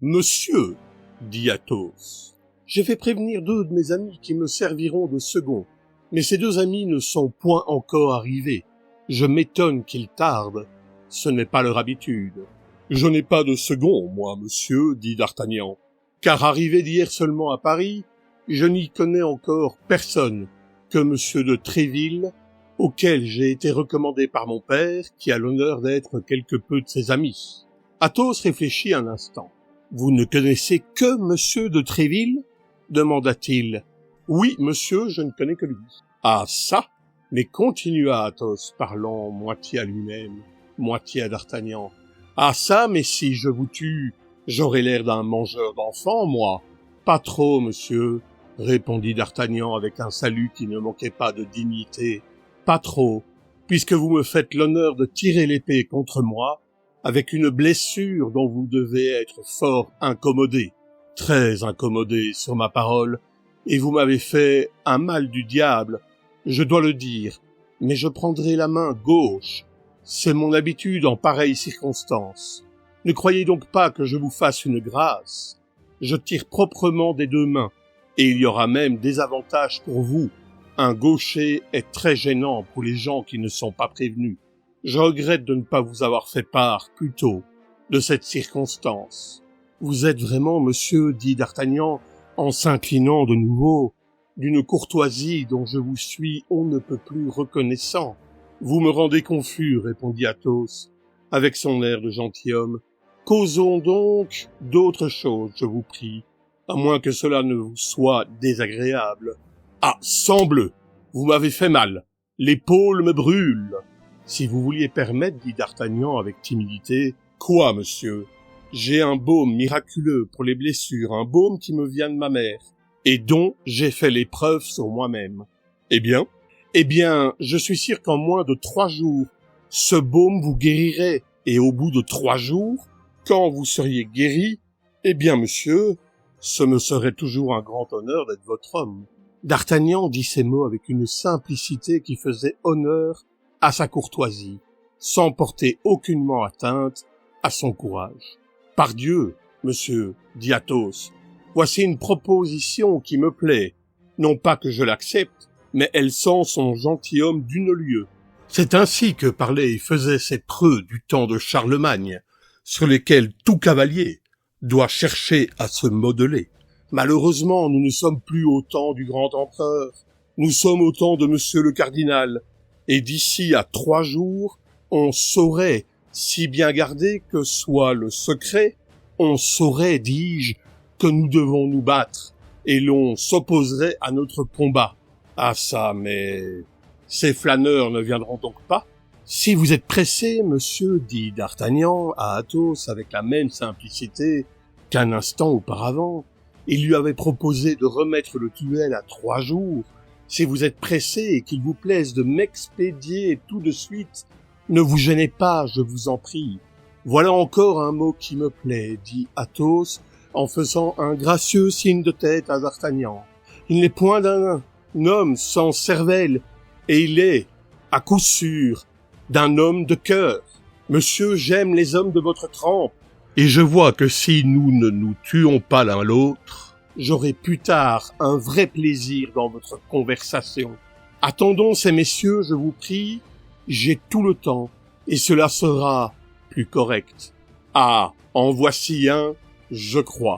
Monsieur, dit Athos, j'ai fait prévenir 2 de mes amis qui me serviront de second, mais ces 2 amis ne sont point encore arrivés. Je m'étonne qu'ils tardent, ce n'est pas leur habitude. Je n'ai pas de second, moi, monsieur, dit D'Artagnan, car arrivé d'hier seulement à Paris, je n'y connais encore personne que monsieur de Tréville, auquel j'ai été recommandé par mon père, qui a l'honneur d'être quelque peu de ses amis. Athos réfléchit un instant. « Vous ne connaissez que monsieur de Tréville ?» demanda-t-il. « Oui, monsieur, je ne connais que lui. »« Ah, ça !» Mais continua Athos, parlant moitié à lui-même, moitié à D'Artagnan. « Ah, ça, mais si je vous tue, j'aurai l'air d'un mangeur d'enfants, moi. »« Pas trop, monsieur, » répondit D'Artagnan avec un salut qui ne manquait pas de dignité. « Pas trop, puisque vous me faites l'honneur de tirer l'épée contre moi, avec une blessure dont vous devez être fort incommodé, très incommodé sur ma parole, et vous m'avez fait un mal du diable, je dois le dire, mais je prendrai la main gauche, c'est mon habitude en pareilles circonstances. Ne croyez donc pas que je vous fasse une grâce, je tire proprement des 2 mains, et il y aura même des avantages pour vous. Un gaucher est très gênant pour les gens qui ne sont pas prévenus. Je regrette de ne pas vous avoir fait part, plus tôt, de cette circonstance. Vous êtes vraiment, monsieur, dit D'Artagnan, en s'inclinant de nouveau, d'une courtoisie dont je vous suis on ne peut plus reconnaissant. Vous me rendez confus, répondit Athos, avec son air de gentilhomme. Causons donc d'autre chose, je vous prie, à moins que cela ne vous soit désagréable. Ah, sangbleu, vous m'avez fait mal, l'épaule me brûle. Si vous vouliez permettre, dit D'Artagnan avec timidité. Quoi, monsieur? J'ai un baume miraculeux pour les blessures, un baume qui me vient de ma mère, et dont j'ai fait l'épreuve sur moi-même. Eh bien, je suis sûr qu'en moins de 3 jours, ce baume vous guérirait, et au bout de 3 jours, quand vous seriez guéri, eh bien, monsieur, ce me serait toujours un grand honneur d'être votre homme. D'Artagnan dit ces mots avec une simplicité qui faisait honneur à sa courtoisie, sans porter aucunement atteinte à son courage. « Pardieu, monsieur, dit Athos, voici une proposition qui me plaît. Non pas que je l'accepte, mais elle sent son gentilhomme d'une lieue. C'est ainsi que parlaient et faisaient ces preux du temps de Charlemagne, sur lesquels tout cavalier doit chercher à se modeler. Malheureusement, nous ne sommes plus au temps du grand empereur, nous sommes au temps de monsieur le cardinal, et d'ici à 3 jours, on saurait, si bien gardé que soit le secret, on saurait, dis-je, que nous devons nous battre, et l'on s'opposerait à notre combat. Ah ça, mais ces flâneurs ne viendront donc pas? Si vous êtes pressé, monsieur, dit D'Artagnan à Athos avec la même simplicité qu'un instant auparavant, il lui avait proposé de remettre le duel à 3 jours. Si vous êtes pressé et qu'il vous plaise de m'expédier tout de suite, ne vous gênez pas, je vous en prie. Voilà encore un mot qui me plaît, dit Athos, en faisant un gracieux signe de tête à D'Artagnan. Il n'est point d'un homme sans cervelle, et il est, à coup sûr, d'un homme de cœur. Monsieur, j'aime les hommes de votre trempe, et je vois que si nous ne nous tuons pas l'un l'autre, j'aurai plus tard un vrai plaisir dans votre conversation. Attendons ces messieurs, je vous prie, j'ai tout le temps, et cela sera plus correct. Ah, en voici un, je crois.